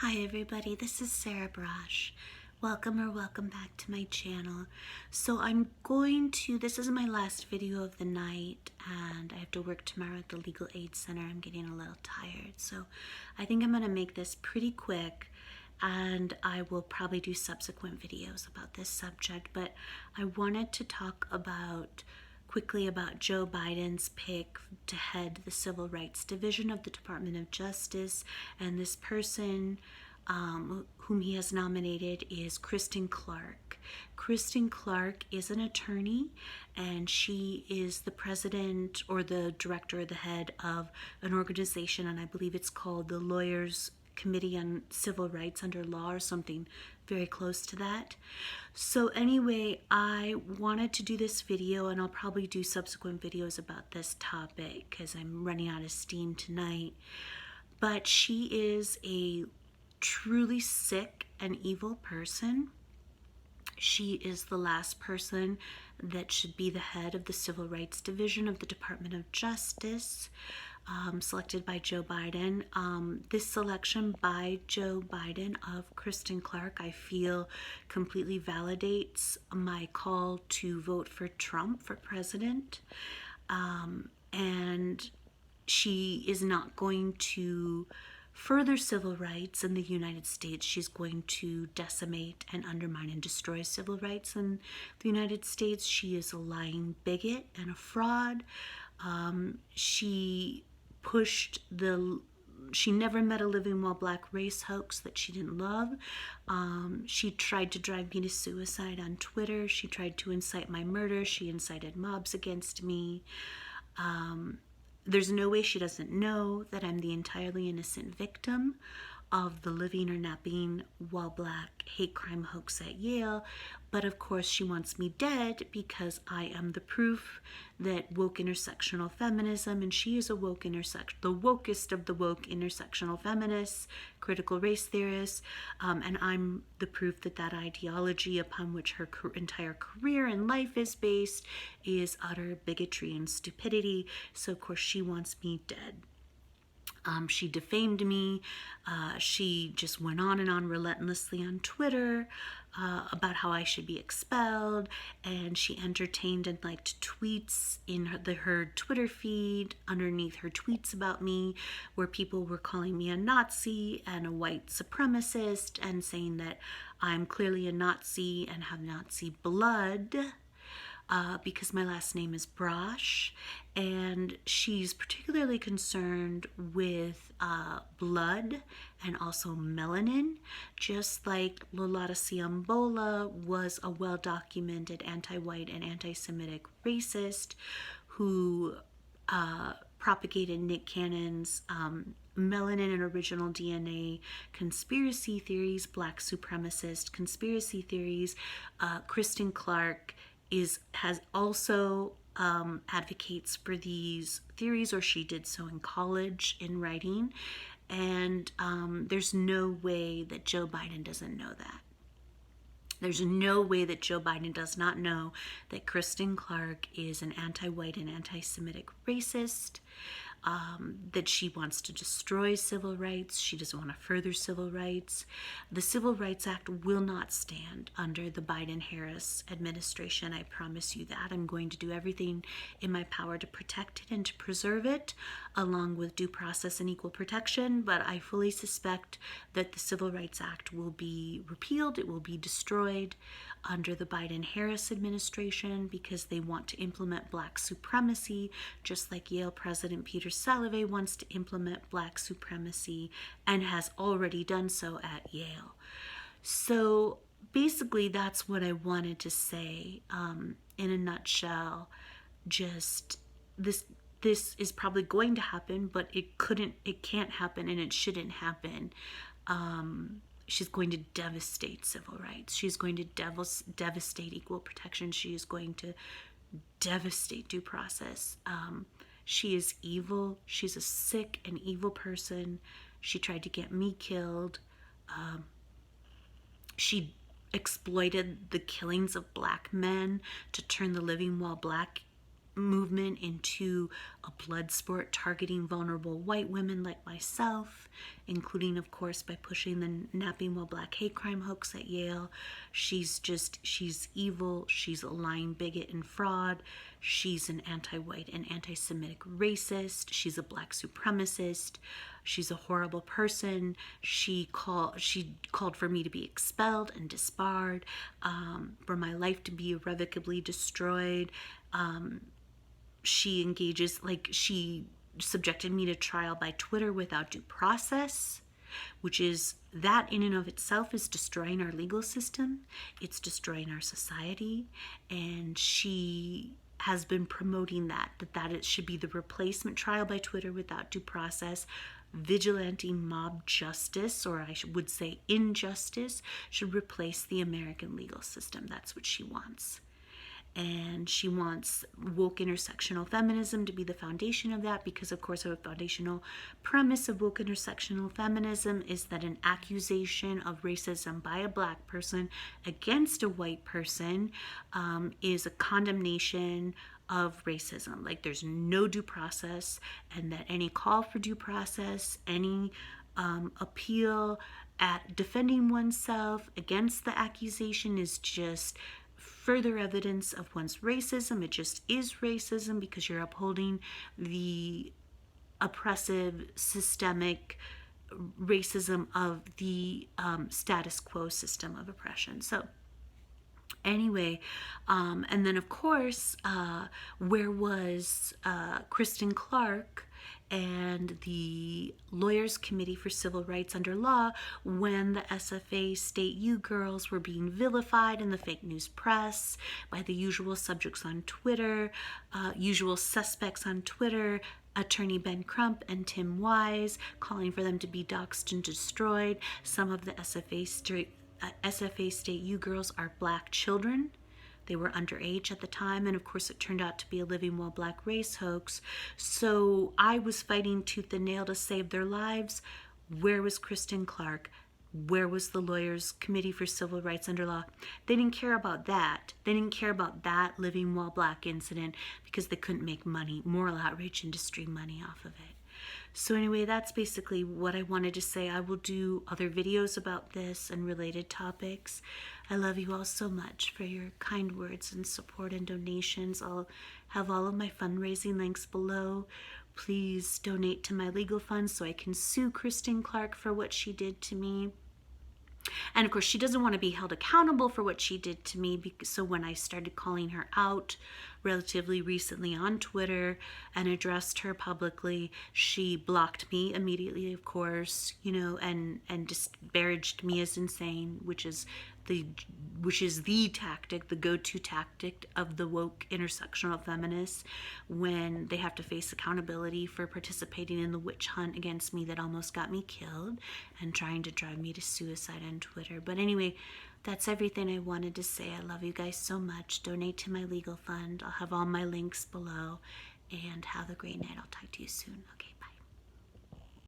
Hi everybody, this is Sarah Braasch. Welcome back to my channel. So this is my last video of the night and I have to work tomorrow at the Legal Aid Center. I'm getting a little tired, so I think I'm going to make this pretty quick and I will probably do subsequent videos about this subject, but I wanted to talk quickly about Joe Biden's pick to head the Civil Rights Division of the Department of Justice, and this person whom he has nominated is Kristen Clarke. Kristen Clarke is an attorney, and she is the president or the director or the head of an organization, and I believe it's called the Lawyers Committee on Civil Rights under Law or something very close to that. So anyway, I wanted to do this video, and I'll probably do subsequent videos about this topic because I'm running out of steam tonight. But she is a truly sick and evil person. She is the last person that should be the head of the Civil Rights Division of the Department of Justice, selected by Joe Biden. This selection by Joe Biden of Kristen Clarke, I feel, completely validates my call to vote for Trump for president. And she is not going to further civil rights in the United States. She's going to decimate and undermine and destroy civil rights in the United States. She is a lying bigot and a fraud. She never met a living while black race hoax that she didn't love. She tried to drive me to suicide on Twitter. She tried to incite my murder. She incited mobs against me. There's no way she doesn't know that I'm the entirely innocent victim of the living or napping while black hate crime hoax at Yale. But of course she wants me dead because I am the proof that woke intersectional feminism, and she is a the wokest of the woke intersectional feminists, critical race theorists, and I'm the proof that that ideology upon which her entire career and life is based is utter bigotry and stupidity. So of course she wants me dead. She defamed me. She just went on and on relentlessly on Twitter about how I should be expelled, and she entertained and liked tweets in her Twitter feed underneath her tweets about me where people were calling me a Nazi and a white supremacist and saying that I'm clearly a Nazi and have Nazi blood. Because my last name is Braasch, and she's particularly concerned with blood and also melanin, just like Lolita Ciambola was a well-documented anti-white and anti-Semitic racist who propagated Nick Cannon's melanin and original DNA conspiracy theories, black supremacist conspiracy theories. Kristen Clarke has also advocates for these theories, or she did so in college in writing, and there's no way that Joe Biden doesn't know that. There's no way that Joe Biden does not know that Kristen Clarke is an anti-white and anti-Semitic racist, that she wants to destroy civil rights. She doesn't want to further civil rights. The Civil Rights Act will not stand under the Biden-Harris administration. I promise you that. I'm going to do everything in my power to protect it and to preserve it, along with due process and equal protection, but I fully suspect that the Civil Rights Act will be repealed. It will be destroyed under the Biden-Harris administration because they want to implement black supremacy, just like Yale President Peter Salovey wants to implement black supremacy and has already done so at Yale. So basically that's what I wanted to say in a nutshell. Just this is probably going to happen, but it can't happen, and it shouldn't happen. She's going to devastate civil rights. She's going to devastate equal protection. She is going to devastate due process. She is evil. She's a sick and evil person. She tried to get me killed. She exploited the killings of black men to turn the living while black movement into a blood sport targeting vulnerable white women like myself, including, of course, by pushing the napping while black hate crime hoax at Yale. She's evil. She's a lying bigot and fraud. She's an anti-white and anti-Semitic racist. She's a black supremacist. She's a horrible person. She called for me to be expelled and disbarred, for my life to be irrevocably destroyed. She subjected me to trial by Twitter without due process, which is, that in and of itself is destroying our legal system. It's destroying our society. And she has been promoting that it should be the replacement, trial by Twitter without due process. Vigilante mob justice, or I would say injustice, should replace the American legal system. That's what she wants. And she wants woke intersectional feminism to be the foundation of that, because, of course, a foundational premise of woke intersectional feminism is that an accusation of racism by a black person against a white person is a condemnation of racism. Like, there's no due process, and that any call for due process, any appeal at defending oneself against the accusation is just further evidence of one's racism. It just is racism, because you're upholding the oppressive, systemic racism of the status quo system of oppression. So anyway, and then, of course, where was Kristen Clarke and the Lawyers Committee for Civil Rights Under Law when the SFA State U girls were being vilified in the fake news press by the usual suspects on Twitter, Attorney Ben Crump and Tim Wise, calling for them to be doxxed and destroyed. Some of the SFA State U girls are black children. They were underage at the time, and of course it turned out to be a living while black race hoax. So I was fighting tooth and nail to save their lives. Where was Kristen Clarke? Where was the Lawyers Committee for Civil Rights Under Law? They didn't care about that. They didn't care about that living while black incident, because they couldn't make money, moral outrage industry money off of it. So anyway, that's basically what I wanted to say. I will do other videos about this and related topics. I love you all so much for your kind words and support and donations. I'll have all of my fundraising links below. Please donate to my legal fund so I can sue Kristen Clarke for what she did to me. And of course, she doesn't want to be held accountable for what she did to me. So when I started calling her out relatively recently on Twitter and addressed her publicly, she blocked me immediately, of course, and disparaged me as insane, which is the tactic, the go-to tactic of the woke intersectional feminists when they have to face accountability for participating in the witch hunt against me that almost got me killed and trying to drive me to suicide on Twitter. But anyway, that's everything I wanted to say. I love you guys so much. Donate to my legal fund. I'll have all my links below, and have a great night. I'll talk to you soon. Okay.